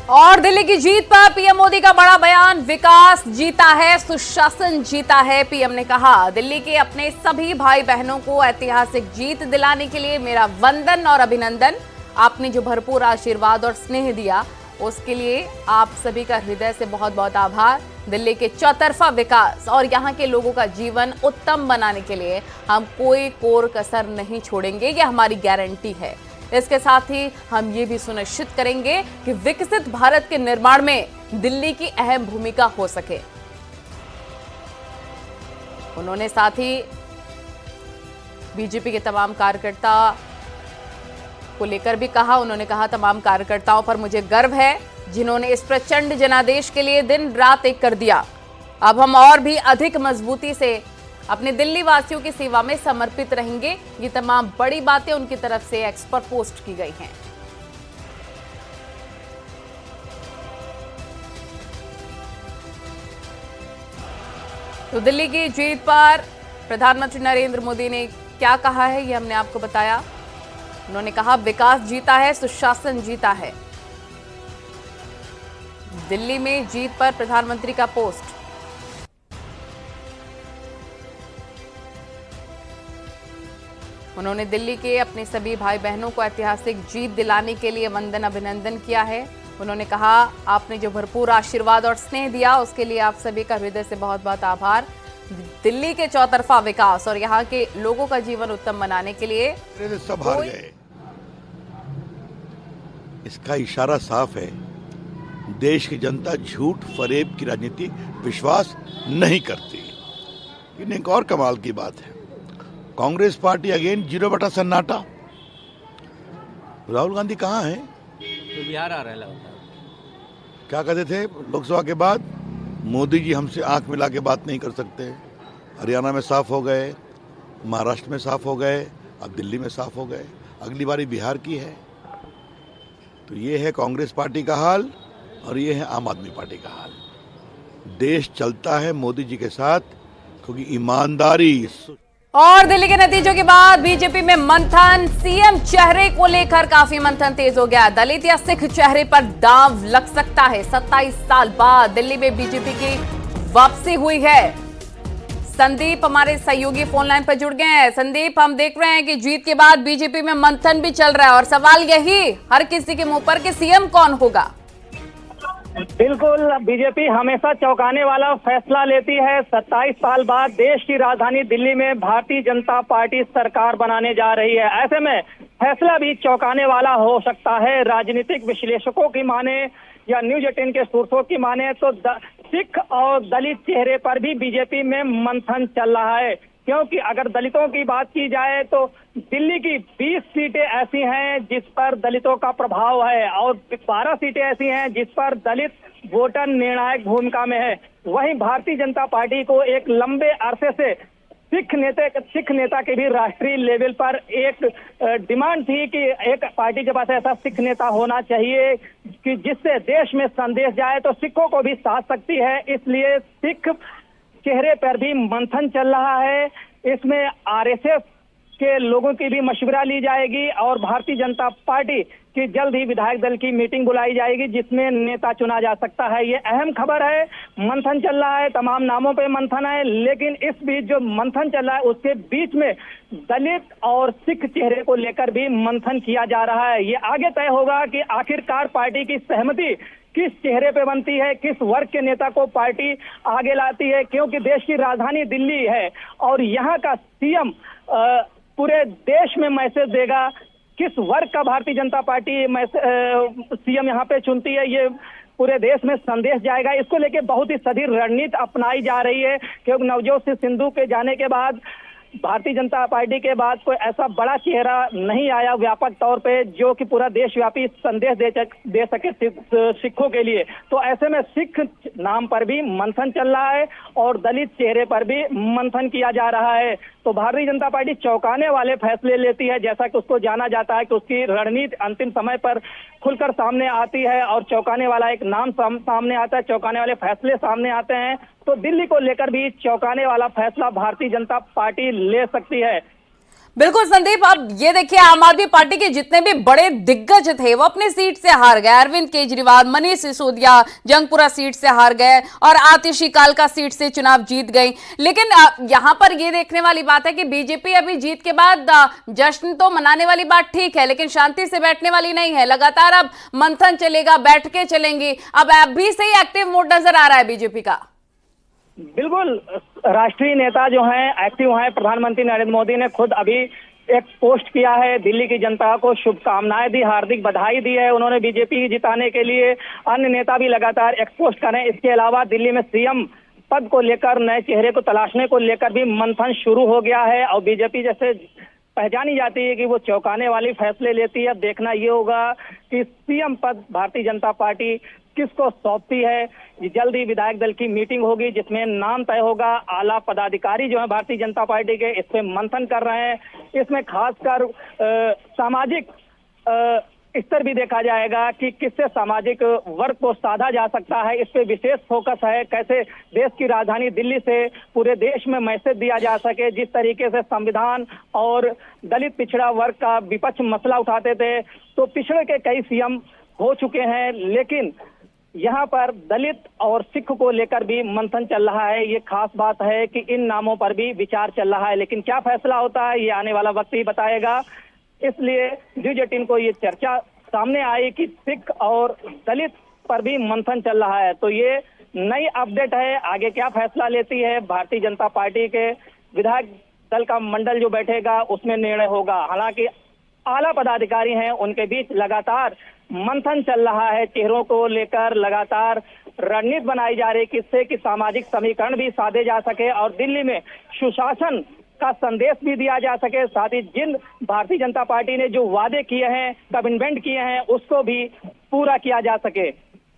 और दिल्ली की जीत पर पीएम मोदी का बड़ा बयान, विकास जीता है, सुशासन जीता है। पीएम ने कहा, दिल्ली के अपने सभी भाई बहनों को ऐतिहासिक जीत दिलाने के लिए मेरा वंदन और अभिनंदन। आपने जो भरपूर आशीर्वाद और स्नेह दिया उसके लिए आप सभी का हृदय से बहुत बहुत आभार। दिल्ली के चौतरफा विकास और यहाँ के लोगों का जीवन उत्तम बनाने के लिए हम कोई कोर कसर नहीं छोड़ेंगे, ये हमारी गारंटी है। इसके साथ ही हम ये भी सुनिश्चित करेंगे कि विकसित भारत के निर्माण में दिल्ली की अहम भूमिका हो सके। उन्होंने साथ ही बीजेपी के तमाम कार्यकर्ता को लेकर भी कहा। उन्होंने कहा, तमाम कार्यकर्ताओं पर मुझे गर्व है जिन्होंने इस प्रचंड जनादेश के लिए दिन रात एक कर दिया। अब हम और भी अधिक मजबूती से अपने दिल्ली वासियों की सेवा में समर्पित रहेंगे। ये तमाम बड़ी बातें उनकी तरफ से एक्स पर पोस्ट की गई हैं। तो दिल्ली की जीत पर प्रधानमंत्री नरेंद्र मोदी ने क्या कहा है, ये हमने आपको बताया। उन्होंने कहा, विकास जीता है, सुशासन जीता है। दिल्ली में जीत पर प्रधानमंत्री का पोस्ट। उन्होंने दिल्ली के अपने सभी भाई बहनों को ऐतिहासिक जीत दिलाने के लिए वंदन अभिनंदन किया है। उन्होंने कहा, आपने जो भरपूर आशीर्वाद और स्नेह दिया उसके लिए आप सभी का हृदय से बहुत बहुत आभार। दिल्ली के चौतरफा विकास और यहाँ के लोगों का जीवन उत्तम बनाने के लिए सब हार गए। इसका इशारा साफ है, देश की जनता झूठ फरेब की राजनीति विश्वास नहीं करती। लेकिन एक और कमाल की बात है, कांग्रेस पार्टी अगेन 0 सन्नाटा। राहुल गांधी कहाँ हैं? तो बिहार आ रहे हैं। क्या कहते थे लोकसभा के बाद, मोदी जी हमसे आंख मिला के बात नहीं कर सकते। हरियाणा में साफ हो गए, महाराष्ट्र में साफ हो गए, अब दिल्ली में साफ हो गए, अगली बारी बिहार की है। तो ये है कांग्रेस पार्टी का हाल और ये है आम आदमी पार्टी का हाल। देश चलता है मोदी जी के साथ क्योंकि ईमानदारी। और दिल्ली के नतीजों के बाद बीजेपी में मंथन, सीएम चेहरे को लेकर काफी मंथन तेज हो गया। दलित या सिख चेहरे पर दांव लग सकता है। 27 साल बाद दिल्ली में बीजेपी की वापसी हुई है। संदीप हमारे सहयोगी फोन लाइन पर जुड़ गए हैं। संदीप, हम देख रहे हैं कि जीत के बाद बीजेपी में मंथन भी चल रहा है और सवाल यही हर किसी के मुंह पर कि सीएम कौन होगा। बिल्कुल, बीजेपी हमेशा चौंकाने वाला फैसला लेती है। 27 साल बाद देश की राजधानी दिल्ली में भारतीय जनता पार्टी सरकार बनाने जा रही है। ऐसे में फैसला भी चौंकाने वाला हो सकता है। राजनीतिक विश्लेषकों की माने या न्यूज 18 के सोर्सों की माने तो सिख और दलित चेहरे पर भी बीजेपी में मंथन चल रहा है। क्योंकि अगर दलितों की बात की जाए तो दिल्ली की 20 सीटें ऐसी हैं जिस पर दलितों का प्रभाव है और 12 सीटें ऐसी हैं जिस पर दलित वोटर निर्णायक भूमिका में है। वहीं भारतीय जनता पार्टी को एक लंबे अरसे से सिख नेता के भी राष्ट्रीय लेवल पर एक डिमांड थी कि एक पार्टी के पास ऐसा सिख नेता होना चाहिए कि जिससे देश में संदेश जाए तो सिखों को भी साथ सकती है। इसलिए सिख चेहरे पर भी मंथन चल रहा है। इसमें आरएसएस के लोगों की भी मशवरा ली जाएगी और भारतीय जनता पार्टी की जल्द ही विधायक दल की मीटिंग बुलाई जाएगी जिसमें नेता चुना जा सकता है। ये अहम खबर है। मंथन चल रहा है, तमाम नामों पे मंथन है, लेकिन इस बीच जो मंथन चल रहा है उसके बीच में दलित और सिख चेहरे को लेकर भी मंथन किया जा रहा है। ये आगे तय होगा कि आखिरकार पार्टी की सहमति किस चेहरे पे बनती है, किस वर्ग के नेता को पार्टी आगे लाती है। क्योंकि देश की राजधानी दिल्ली है और यहाँ का सीएम पूरे देश में मैसेज देगा किस वर्ग का भारतीय जनता पार्टी सीएम यहाँ पे चुनती है, ये पूरे देश में संदेश जाएगा। इसको लेके बहुत ही सधी रणनीति अपनाई जा रही है क्योंकि नवजोत सिंह सिद्धू के जाने के बाद भारतीय जनता पार्टी के बाद कोई ऐसा बड़ा चेहरा नहीं आया व्यापक तौर पे जो कि पूरा देशव्यापी संदेश दे सके सिखों के लिए। तो ऐसे में सिख नाम पर भी मंथन चल रहा है और दलित चेहरे पर भी मंथन किया जा रहा है। तो भारतीय जनता पार्टी चौंकाने वाले फैसले लेती है, जैसा कि उसको जाना जाता है कि उसकी रणनीति अंतिम समय पर खुलकर सामने आती है और चौंकाने वाला एक नाम सामने आता है, चौंकाने वाले फैसले सामने आते हैं। तो दिल्ली को लेकर भी चौंकाने वाला फैसला भारतीय जनता पार्टी ले सकती है। बिल्कुल संदीप, अब ये देखिए आम आदमी पार्टी के जितने भी बड़े दिग्गज थे वो अपनी सीट से हार गए। अरविंद केजरीवाल, मनीष सिसोदिया जंगपुरा सीट से हार गए और आतिशी कालका सीट से चुनाव जीत गई। लेकिन यहां पर ये देखने वाली बात है कि बीजेपी अभी जीत के बाद जश्न तो मनाने वाली बात ठीक है, लेकिन शांति से बैठने वाली नहीं है। लगातार अब मंथन चलेगा, बैठकें चलेंगी। अब अभी से ही एक्टिव मोड नजर आ रहा है बीजेपी का। बिल्कुल, राष्ट्रीय नेता जो हैं एक्टिव हैं। प्रधानमंत्री नरेंद्र मोदी ने खुद अभी एक पोस्ट किया है, दिल्ली की जनता को शुभकामनाएं दी, हार्दिक बधाई दी है उन्होंने बीजेपी जिताने के लिए। अन्य नेता भी लगातार एक पोस्ट कर रहे हैं। इसके अलावा दिल्ली में सीएम पद को लेकर, नए चेहरे को तलाशने को लेकर भी मंथन शुरू हो गया है और बीजेपी जैसे पहचानी जाती है कि वो चौंकाने वाली फैसले लेती है। अब देखना ये होगा कि सीएम पद भारतीय जनता पार्टी किसको सौंपती है। जल्द ही विधायक दल की मीटिंग होगी जिसमें नाम तय होगा। आला पदाधिकारी जो है भारतीय जनता पार्टी के इस पे मंथन कर रहे हैं। इसमें खासकर सामाजिक स्तर भी देखा जाएगा कि किससे सामाजिक वर्ग को साधा जा सकता है। इस पे विशेष फोकस है, कैसे देश की राजधानी दिल्ली से पूरे देश में मैसेज दिया जा सके। जिस तरीके से संविधान और दलित पिछड़ा वर्ग का विपक्ष मसला उठाते थे, तो पिछड़े के कई सीएम हो चुके हैं, लेकिन यहाँ पर दलित और सिख को लेकर भी मंथन चल रहा है। ये खास बात है कि इन नामों पर भी विचार चल रहा है, लेकिन क्या फैसला होता है ये आने वाला वक्त ही बताएगा। इसलिए न्यूज़ 18 को ये चर्चा सामने आई कि सिख और दलित पर भी मंथन चल रहा है। तो ये नई अपडेट है, आगे क्या फैसला लेती है भारतीय जनता पार्टी के विधायक दल का मंडल जो बैठेगा उसमें निर्णय होगा। हालांकि आला पदाधिकारी हैं, उनके बीच लगातार मंथन चल रहा है। चेहरों को लेकर लगातार रणनीति बनाई जा रही है किससे कि सामाजिक समीकरण भी साधे जा सके और दिल्ली में सुशासन का संदेश भी दिया जा सके। साथ ही जिन भारतीय जनता पार्टी ने जो वादे किए हैं, कमिटमेंट किए हैं, उसको भी पूरा किया जा सके।